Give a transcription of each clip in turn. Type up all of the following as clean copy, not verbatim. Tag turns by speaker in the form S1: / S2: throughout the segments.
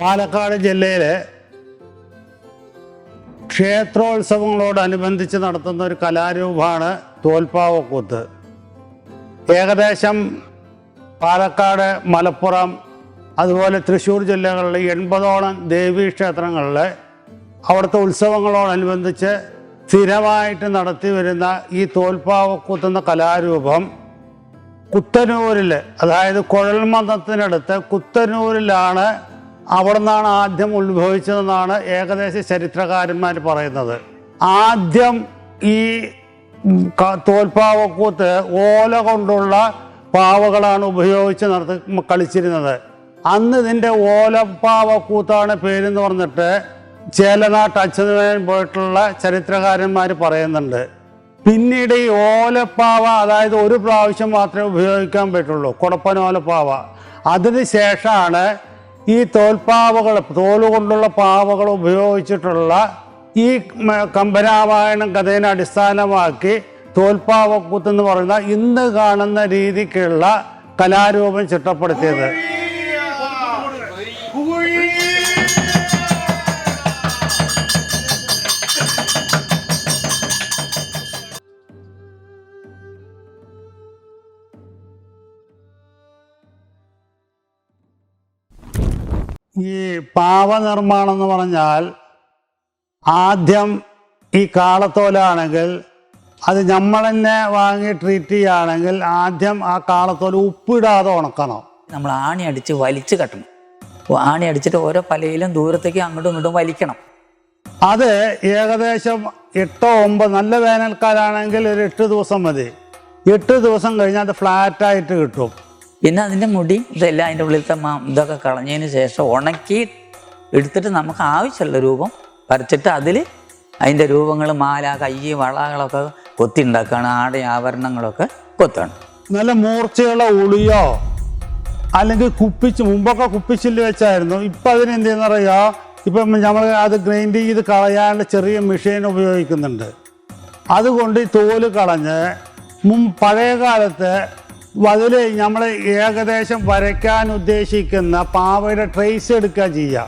S1: പാലക്കാട് ജില്ലയിലെ ക്ഷേത്രോത്സവങ്ങളോടനുബന്ധിച്ച് നടത്തുന്ന ഒരു കലാരൂപമാണ് തോൽപ്പാവക്കൂത്ത്. ഏകദേശം പാലക്കാട്, മലപ്പുറം, അതുപോലെ തൃശ്ശൂർ ജില്ലകളിലെ 80ഓളം ദേവീക്ഷേത്രങ്ങളിൽ അവിടുത്തെ ഉത്സവങ്ങളോടനുബന്ധിച്ച് സ്ഥിരമായിട്ട് നടത്തി വരുന്ന ഈ തോൽപ്പാവക്കൂത്ത് എന്ന കലാരൂപം കുത്തനൂരിൽ, അതായത് കുഴൽമന്ദത്തിനടുത്ത് കുത്തനൂരിലാണ്, അവിടെ നിന്നാണ് ആദ്യം ഉത്ഭവിച്ചതെന്നാണ് ഏകദേശ ചരിത്രകാരന്മാർ പറയുന്നത്. ആദ്യം ഈ തോൽപ്പാവക്കൂത്ത് ഓല കൊണ്ടുള്ള പാവകളാണ് ഉപയോഗിച്ച് കളിച്ചിരുന്നത്. അന്ന് ഇതിൻ്റെ ഓലപ്പാവക്കൂത്താണ് പേരെന്ന് പറഞ്ഞിട്ട് ചേലനാട്ട് അച്യുതമേനോൻ പോയിട്ടുള്ള ചരിത്രകാരന്മാർ പറയുന്നുണ്ട്. പിന്നീട് ഈ ഓലപ്പാവ, അതായത് ഒരു പ്രാവശ്യം മാത്രമേ ഉപയോഗിക്കാൻ പറ്റുള്ളൂ, കുടപ്പനോലപ്പാവ. അതിന് ശേഷമാണ് ഈ തോൽപ്പാവകൾ, തോലുകൊണ്ടുള്ള പാവകൾ ഉപയോഗിച്ചിട്ടുള്ള ഈ കമ്പരാമായണം കഥയെ അടിസ്ഥാനമാക്കി തോൽപ്പാവക്കൂത്ത് എന്ന് പറയുന്ന ഇന്ന് കാണുന്ന രീതിക്കുള്ള കലാരൂപം ചിട്ടപ്പെടുത്തിയത്. ഈ പാവനിർമ്മാണം എന്ന് പറഞ്ഞാൽ ആദ്യം ഈ കാളത്തോലാണെങ്കിൽ അത് നമ്മൾ തന്നെ വാങ്ങി ട്രീറ്റ് ചെയ്യുകയാണെങ്കിൽ ആദ്യം ആ കാളത്തോല ഉപ്പിടാതെ ഉണക്കണം.
S2: നമ്മൾ ആണി അടിച്ച് വലിച്ച് കെട്ടണം. ആണി അടിച്ചിട്ട് ഓരോ പലയിലും ദൂരത്തേക്ക് അങ്ങോട്ടും ഇങ്ങോട്ടും വലിക്കണം.
S1: അത് ഏകദേശം 8-9, നല്ല വേനൽക്കാലാണെങ്കിൽ ഒരു 8 ദിവസം മതി. 8 ദിവസം കഴിഞ്ഞാൽ അത് ഫ്ലാറ്റായിട്ട് കിട്ടും.
S2: പിന്നെ അതിൻ്റെ മുടി ഇതെല്ലാം അതിൻ്റെ ഉള്ളിലത്തെ ഇതൊക്കെ കളഞ്ഞതിന് ശേഷം ഉണക്കി എടുത്തിട്ട് നമുക്ക് ആവശ്യമുള്ള രൂപം വരച്ചിട്ട് അതിൽ അതിൻ്റെ രൂപങ്ങൾ, മാല, കൈ, വളകളൊക്കെ കൊത്തി ഉണ്ടാക്കുകയാണ്. ആട ആഭരണങ്ങളൊക്കെ കൊത്താണ്.
S1: നല്ല മൂർച്ചയുള്ള ഉളിയോ അല്ലെങ്കിൽ മുമ്പൊക്കെ കുപ്പിച്ചില്ല് വെച്ചായിരുന്നു. ഇപ്പം അതിന് എന്ത് ചെയ്യുന്നറിയോ, ഇപ്പം നമ്മൾ അത് ഗ്രൈൻഡ് ചെയ്ത് കളയാനുള്ള ചെറിയ മെഷീൻ ഉപയോഗിക്കുന്നുണ്ട്. അതുകൊണ്ട് ഈ തോല് കളഞ്ഞ് പഴയ കാലത്ത് അതിൽ നമ്മൾ ഏകദേശം വരയ്ക്കാൻ ഉദ്ദേശിക്കുന്ന പാവയുടെ ട്രേസ് എടുക്കുക ചെയ്യുക.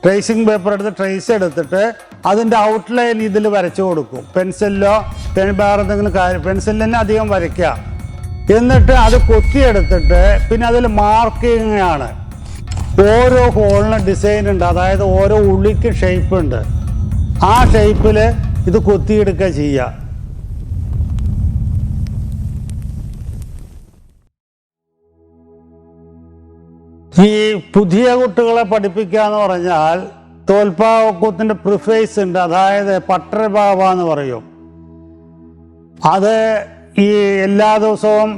S1: ട്രേസിങ് പേപ്പർ എടുത്ത് ട്രേസ് എടുത്തിട്ട് അതിൻ്റെ ഔട്ട്ലൈൻ ഇതിൽ വരച്ചു കൊടുക്കും. പെൻസിലോ വേറെ എന്തെങ്കിലും പെൻസിലിൽ തന്നെ അധികം വരയ്ക്കുക. എന്നിട്ട് അത് കൊത്തിയെടുത്തിട്ട് പിന്നെ അതിൽ മാർക്കിങ് ആണ്. ഓരോ ഹോളിനും ഡിസൈൻ ഉണ്ട്, അതായത് ഓരോ ഉള്ളിക്ക് ഷേപ്പ് ഉണ്ട്. ആ ഷേപ്പിൽ ഇത് കൊത്തിയെടുക്കുക ചെയ്യുക. ഈ പുതിയ കുട്ടികളെ പഠിപ്പിക്കുക എന്ന് പറഞ്ഞാൽ തോൽപ്പാവക്കൂത്തിൻ്റെ പ്രിഫേസ് ഉണ്ട്, അതായത് പട്ടരഭാവ എന്ന് പറയും. അത് ഈ എല്ലാ ദിവസവും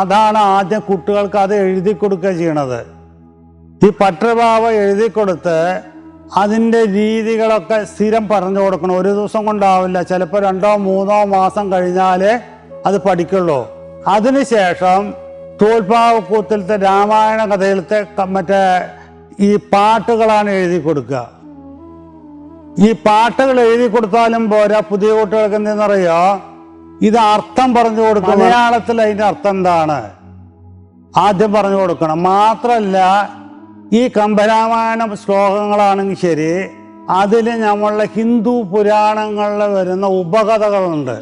S1: അതാണ് ആദ്യം കുട്ടികൾക്ക് അത് എഴുതി കൊടുക്കുക ചെയ്യണത്. ഈ പട്ടരഭാവ എഴുതി കൊടുത്ത് അതിൻ്റെ രീതികളൊക്കെ സ്ഥിരം പറഞ്ഞു കൊടുക്കണം. ഒരു ദിവസം കൊണ്ടാവില്ല, ചിലപ്പോൾ 2-3 മാസം കഴിഞ്ഞാലേ അത് പഠിക്കുള്ളൂ. അതിനുശേഷം തോൽപ്പാവക്കൂത്തിലത്തെ രാമായണ കഥയിലത്തെ മറ്റേ ഈ പാട്ടുകളാണ് എഴുതി കൊടുക്കുക. ഈ പാട്ടുകൾ എഴുതി കൊടുത്താലും പോരാ, പുതിയ കുട്ടികൾക്ക് എന്തെന്നറിയോ, ഇത് അർത്ഥം പറഞ്ഞു കൊടുക്കണം. മലയാളത്തിൽ അതിൻ്റെ അർത്ഥം എന്താണ് ആദ്യം പറഞ്ഞു കൊടുക്കണം. മാത്രമല്ല, ഈ കമ്പരാമായണ ശ്ലോകങ്ങളാണെങ്കിൽ ശരി, അതിൽ നമ്മളുടെ ഹിന്ദു പുരാണങ്ങളിൽ വരുന്ന ഉപകഥകളുണ്ട്.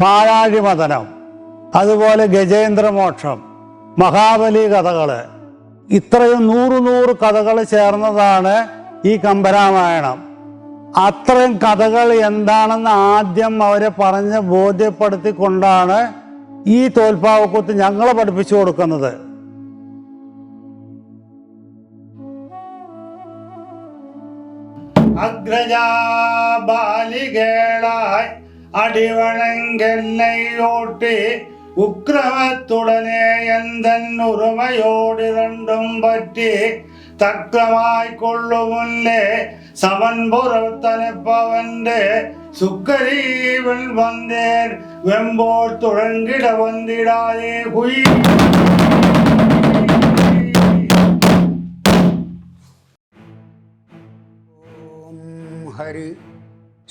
S1: പാഴാഴിമതനം, അതുപോലെ ഗജേന്ദ്രമോക്ഷം, മഹാബലി കഥകൾ, ഇത്രയും 100 കഥകൾ ചേർന്നതാണ് ഈ കമ്പരാമായണം. അത്രയും കഥകൾ എന്താണെന്ന് ആദ്യം അവരെ പറഞ്ഞ് ബോധ്യപ്പെടുത്തിക്കൊണ്ടാണ് ഈ തോൽപ്പാവക്കൂത്ത് ഞങ്ങളെ പഠിപ്പിച്ചു കൊടുക്കുന്നത്. അഗ്രജാബാലികേളായി അടിവണങ്കെല്ലയോട്ടി ഉക്രമത്തുടനെ എന്തൻ ഉറുമയോടിരണ്ടും പറ്റി തക്രമായി കൊള്ളുമുല്ലേ സമൻ പുറത്തനപ്പവന്റെ സുക്കരീവൻ വന്നേൻ വെമ്പോൾ തുഴങ്കിട വന്നിടാതെ ഹുയി.
S3: ഹരി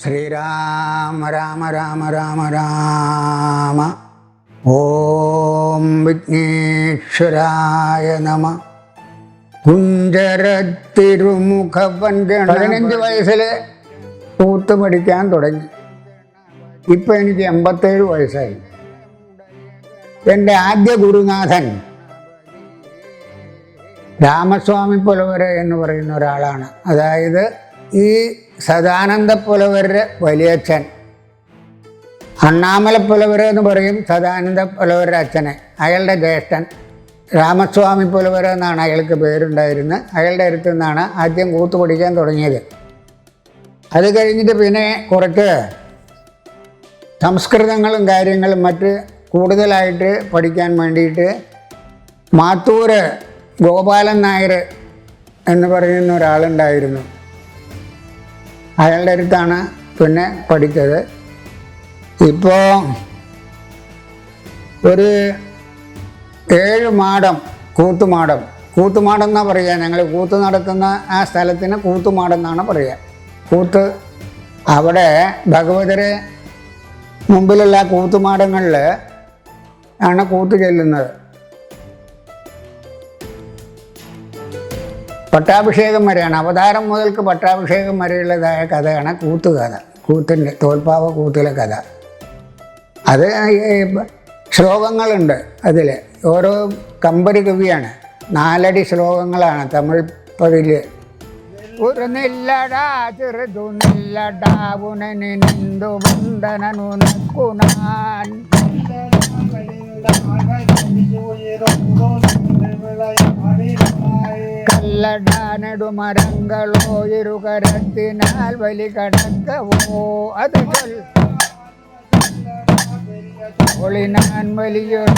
S3: ശ്രീരാമ രാമ രാമ രാമ രാമ. ഓം വിഘ്നേശ്വരായ നമഃ. കുഞ്ചരത്തിരുമുഖ പഞ്ചണ 15 വയസ്സിൽ കൂത്ത് പഠിക്കാൻ തുടങ്ങി. ഇപ്പം എനിക്ക് 87 വയസ്സായി. എൻ്റെ ആദ്യ ഗുരുനാഥൻ രാമസ്വാമി പുലവർ എന്ന് പറയുന്ന ഒരാളാണ്. അതായത് ഈ സദാനന്ദ പുലവരുടെ വലിയച്ഛൻ. അണ്ണാമല പുലവർ എന്ന് പറയും സദാനന്ദ പുലവരുടെ അച്ഛനെ. അയാളുടെ ജ്യേഷ്ഠൻ രാമസ്വാമി പുലവർ എന്നാണ് അയാൾക്ക് പേരുണ്ടായിരുന്നത്. അയാളുടെ അടുത്ത് നിന്നാണ് ആദ്യം കൂത്ത് പഠിക്കാൻ തുടങ്ങിയത്. അത് കഴിഞ്ഞിട്ട് പിന്നെ കുറച്ച് സംസ്കൃതങ്ങളും കാര്യങ്ങളും മറ്റ് കൂടുതലായിട്ട് പഠിക്കാൻ വേണ്ടിയിട്ട് മാത്തൂർ ഗോപാലൻ നായർ എന്ന് പറയുന്ന ഒരാളുണ്ടായിരുന്നു. അയാളുടെ അടുത്താണ് പിന്നെ പഠിച്ചത്. ഇപ്പോൾ ഒരു 7 മാടം കൂത്തുമാടം എന്നാണ് പറയുക. ഞങ്ങൾ കൂത്ത് നടത്തുന്ന ആ സ്ഥലത്തിന് കൂത്തുമാടം എന്നാണ് പറയുക. കൂത്ത് അവിടെ ഭഗവതരെ മുമ്പിലുള്ള കൂത്തുമാടങ്ങളിൽ ആണ് കൂത്ത് ചെല്ലുന്നത്. പട്ടാഭിഷേകം വരെയാണ്, അവതാരം മുതൽക്ക് പട്ടാഭിഷേകം വരെയുള്ളതായ കഥയാണ് കൂത്തുകഥ. കൂത്തിൻ്റെ തോൽപ്പാവ കൂത്തിലെ കഥ. അത് ശ്ലോകങ്ങളുണ്ട് അതിൽ. ഓരോ കമ്പരി കവിയാണ്. 4 അടി ശ്ലോകങ്ങളാണ് തമിഴ് പതില്. ഒരു നില്ലടാ ചെറുതു നില്ലടാ ഉനനിന്തു വന്ദനനുനക്കുനാൻ കല്ലടാ നെടുമരങ്ങളോ ഇരുകരത്തിനാൽ വലി കടക്കവോ അത് ഒളിനാൻ വലിയൊരു